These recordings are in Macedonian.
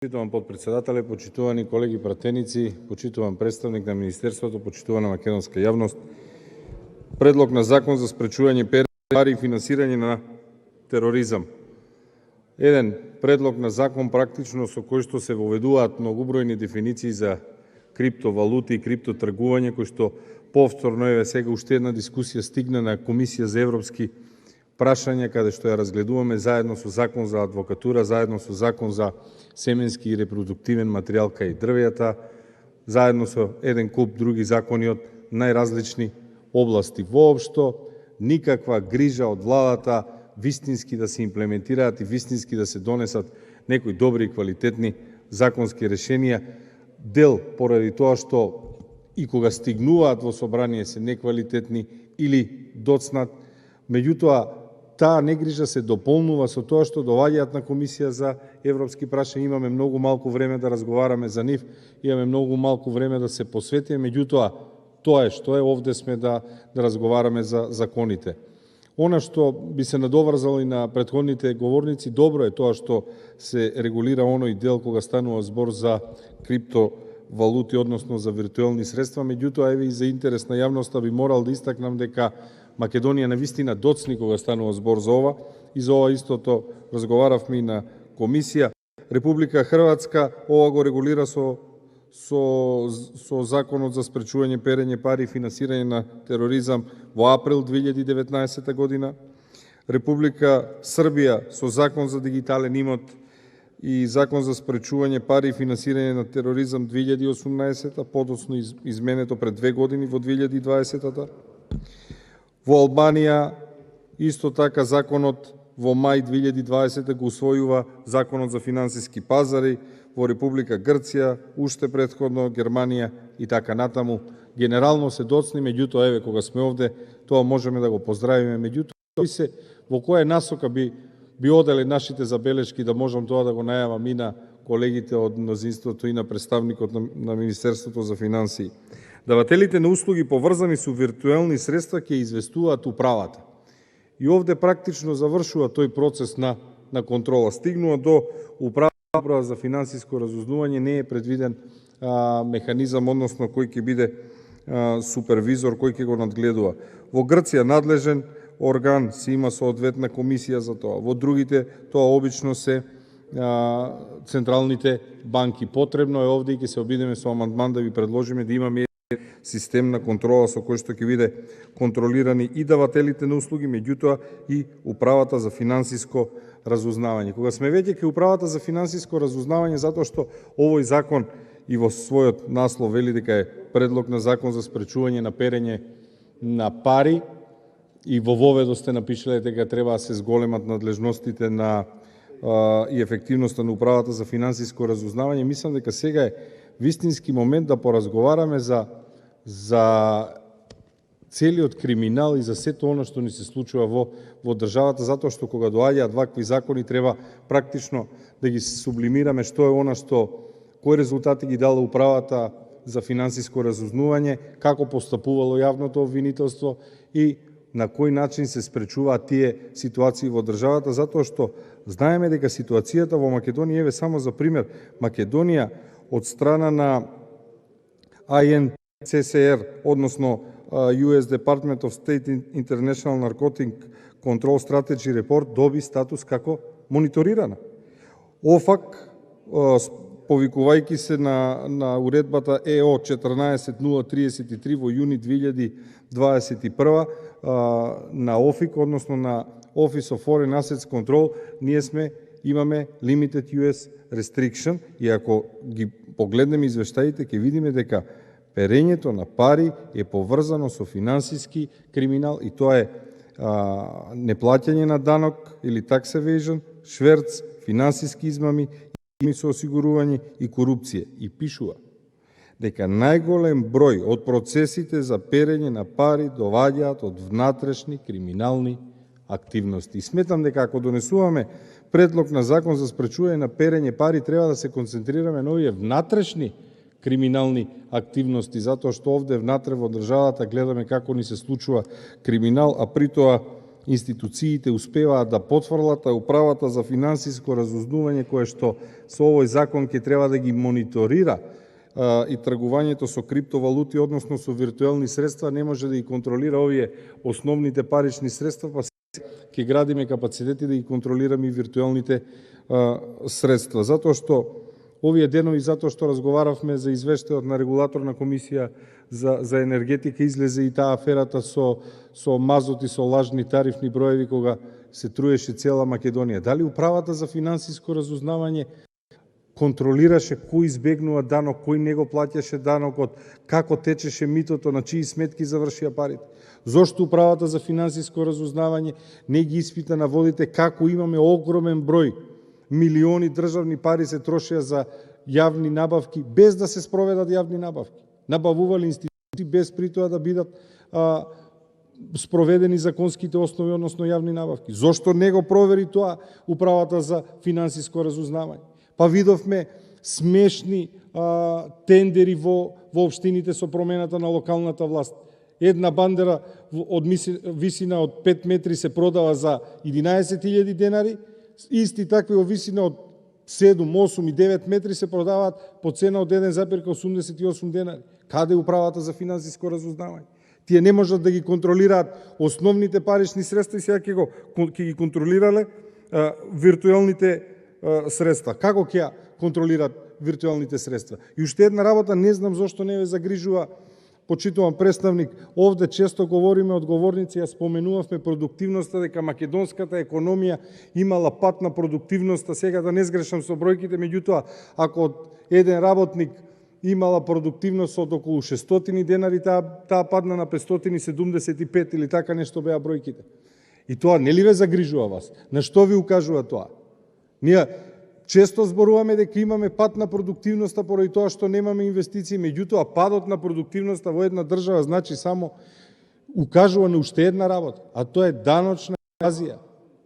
Почитуван подпредседателе, почитувани колеги пратеници, почитуван представник на Министерството, почитувана македонска јавност. Предлог на закон за спречување пари и финансирање на тероризам. Еден предлог на закон практично со кој што се воведуваат многобројни дефиниции за криптовалути и криптотргување, кој што повторно сега уште една дискусија стигна на Комисија за европски прашања, каде што ја разгледуваме заедно со закон за адвокатура, заедно со закон за семенски и репродуктивен материјал кај дрвејата, заедно со еден куп други закони од најразлични области. Воопшто никаква грижа од владата вистински да се имплементираат и вистински да се донесат некои добри и квалитетни законски решенија, дел поради тоа што и кога стигнуваат во собрание се неквалитетни или доцнат, меѓутоа таа негрижа се дополнува со тоа што доаѓаат на Комисија за европски прашања. Имаме многу малку време да разговараме за нив, имаме многу малку време да се посветиме, меѓутоа тоа е што е, овде сме да разговараме за законите. Она што би се надоврзал и на претходните говорници, добро е тоа што се регулира оној дел кога станува збор за криптовалути, односно за виртуелни средства, меѓутоа еве и за интерес на јавноста би морал да истакнам дека Македонија навистина доцни кога станува збор за ова, и за ова истото разговаравме и на комисија. Република Хрватска ова го регулира со законот за спречување перење пари и финансирање на тероризам во април 2019 година. Република Србија со закон за дигитален имот и закон за спречување пари и финансирање на тероризам 2018, подоцна изменето пред 2 години во 2020. Во Албанија исто така законот во мај 2020 го усвојува законот за финансиски пазари, во Република Грција уште предходно, Германија и така натаму. Генерално се доцни, меѓутоа еве кога сме овде тоа можеме да го поздравиме, меѓутоа во која насока би одели нашите забелешки, да можам тоа да го најавам и на колегите од мнозинството и на представникот на Министерството за финансии. Давателите на услуги поврзани со виртуелни средства ќе известуваат управата. И овде практично завршува тој процес на контрола. Стигнува до управа за финансиско разузнавање, не е предвиден механизам, односно кој ќе биде супервизор, кој ќе го надгледува. Во Грција надлежен орган си има соодветна комисија за тоа. Во другите тоа обично се централните банки. Потребно е овде и ќе се обидеме со амандман да ви предложиме да имаме систем на контрола со кој што ќе биде контролирани и давателите на услуги, меѓутоа и управата за финансиско разузнавање. Кога сме веќе кај управата за финансиско разузнавање, затоа што овој закон и во својот наслов вели дека е предлог на закон за спречување на перење на пари, и во воведот сте напишале дека треба да се зголемат надлежностите на и ефективноста на управата за финансиско разузнавање, мислам дека сега е вистински момент да поразговараме за целиот криминал и за сето оно што ни се случува во државата, затоа што кога доаѓаат вакви закони треба практично да ги сублимираме што е она кои резултати ги дала управата за финансиско разузнавање, како постапувало јавното обвинителство и на кој начин се спречуваат тие ситуации во државата, затоа што знаеме дека ситуацијата во Македонија, еве само за пример, Македонија од страна на INCCR, односно US Department of State International Narcotic Control Strategy Report, доби статус како мониторирана. ОФАК, повикувајќи се на уредбата ЕО 14033 во јуни 2021 на ОФИК, односно на Office of Foreign Assets Control, ние имаме Limited US Restriction, и ако ги погледнеме извештаите, ќе видиме дека перењето на пари е поврзано со финансиски криминал, и тоа е неплаќање на данок или tax evasion, шверц, финансиски измами, со осигурување и корупција. И пишува дека најголем број од процесите за перење на пари доаѓаат од внатрешни криминални активности. И сметам дека ако донесуваме предлог на закон за спречување на перење пари, треба да се концентрираме на овие внатрешни криминални активности, затоа што овде внатре во државата гледаме како ни се случува криминал, а при тоа институциите успеваат да потврлат, а управата за финансиско разузнавање, кое што со овој закон ќе треба да ги мониторира и тргувањето со криптовалути, односно со виртуелни средства, не може да ги контролира овие основните парични средства, па ќе градиме капацитети да ги контролираме и виртуелните средства. Затоа што овие денови, затоа што разговаравме за извештајот на регулаторна комисија за енергетика, излезе и таа аферата со мазот и со лажни тарифни броеви, кога се труеше цела Македонија. Дали управата за финансиско разузнавање контролираше кој избегнува данок, кој не го плаќаше данокот, како течеше митото, на чии сметки завршија парите? Зошто управата за финансиско разузнавање не ги испита наводите како имаме огромен број милиони државни пари се трошеа за јавни набавки без да се спроведат јавни набавки? Набавували институции без при тоа да бидат спроведени законските основи, односно јавни набавки. Зошто не го провери тоа управата за финансиско разузнавање? Па видовме смешни тендери во општините со промената на локалната власт. Една бандера од висина од 5 метри се продава за 11.000 денари, исти такви во висина од 7, 8 и 9 метри се продаваат по цена од 1,88 денари. Каде е управата за финансиско разузнавање? Тие не можат да ги контролираат основните парични средства и сега ќе ги контролирале виртуелните средства. Како ќе ја контролираат виртуелните средства? И уште една работа, не знам зошто не ве загрижува, почитуван представник, овде често говориме од говорници, ја споменувавме продуктивноста, дека македонската економија имала пат на продуктивноста, сега да не сгрешам со бројките, меѓутоа, ако од еден работник имала продуктивност од околу 600 денари, таа падна на 575 или така нешто беа бројките. И тоа не ли ве загрижува вас? На што ви укажува тоа? Ние често зборуваме дека имаме пат на продуктивноста поради тоа што немаме инвестиции, меѓутоа падот на продуктивноста во една држава значи само укажува на уште една работа, а тоа е даночна евазија,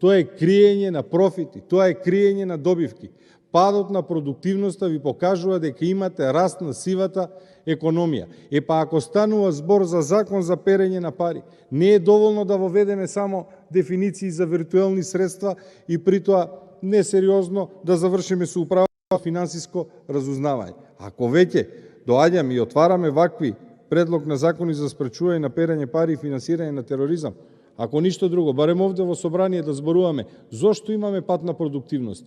тоа е криење на профити, тоа е криење на добивки. Падот на продуктивноста ви покажува дека имате раст на сивата економија. Па ако станува збор за закон за перење на пари, не е доволно да воведеме само дефиниции за виртуелни средства и при тоа несериозно да завршиме со управа финансиско разузнавање. Ако веќе доаѓаме и отвараме вакви предлог на закони за спречување на перење пари и финансирање на тероризам, ако ништо друго, барем овде во собрание да зборуваме зошто имаме пат на продуктивност.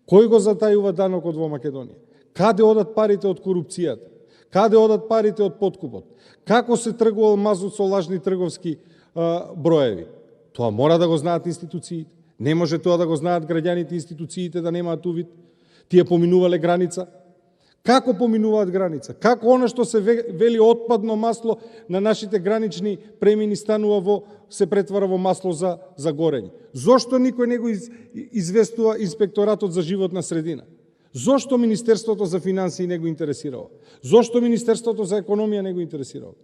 Кој го затајува данокот во Македонија? Каде одат парите од корупцијата? Каде одат парите од подкупот? Како се тргувал мазот со лажни трговски броеви? Тоа мора да го знаат институциите. Не може тоа да го знаат граѓаните, институциите да немаат увид. Тие поминувале граница. Како поминуваат граница? Како она што се вели отпадно масло на нашите гранични премини се претвара во масло за горење? Зошто никој не го известува Инспекторатот за животна средина? Зошто Министерството за финансии не го интересирало? Зошто Министерството за економија не го интересирало?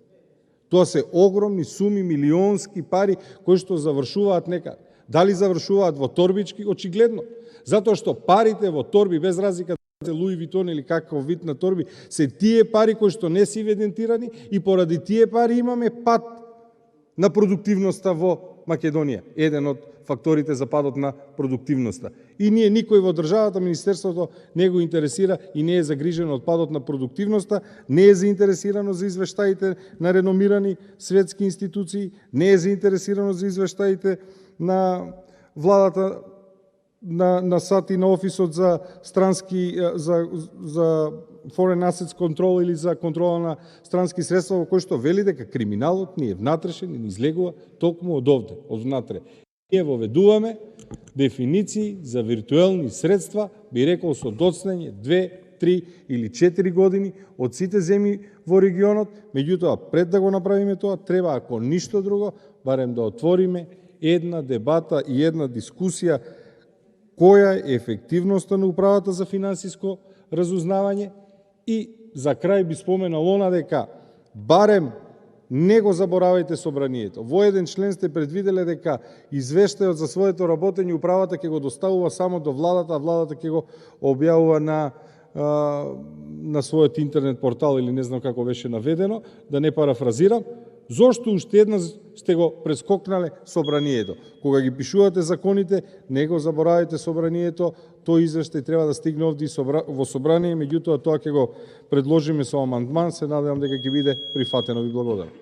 Тоа се огромни суми, милионски пари кои што завршуваат некаде. Дали завршуваат во торбички? Очигледно. Затоа што парите во торби, без разлика дали Луи Витон или каков вид на торби, се тие пари кои што не се евидентирани и поради тие пари имаме пат на продуктивноста во Македонија. Еден од факторите за падот на продуктивноста. И ние никој во државата, Министерството не го интересира и не е загрижено од падот на продуктивноста, не е заинтересирано за извештаите на реномирани светски институции, не е заинтересирано за извештаите на владата, на САД и на Офисот за Foreign Assets Control или за контрола на странски средства, во кој што вели дека криминалот ни е внатрешен и ни излегува токму од овде, од внатре. Ние воведуваме дефиниции за виртуелни средства, би рекол со доцнење 2, 3 или 4 години од сите земји во регионот, меѓутоа пред да го направиме тоа, треба, ако ништо друго, барем да отвориме една дебата и една дискусија која е ефективноста на управата за финансиско разузнавање и за крај би споменал она дека барем не го заборавајте собранието. Во еден член сте предвиделе дека извештајот за своето работење управата ќе го доставува само до владата, а владата ќе го објавува на својот интернет портал или не знам како беше наведено, да не парафразирам. Зошто уште еднаш сте го прескокнале собранието? Кога ги пишувате законите, не го заборавајте собранието, тој извештај треба да стигне овде во собрание, меѓутоа тоа ќе го предложиме со амандман, се надевам дека ќе биде прифатено. Ви благодарам.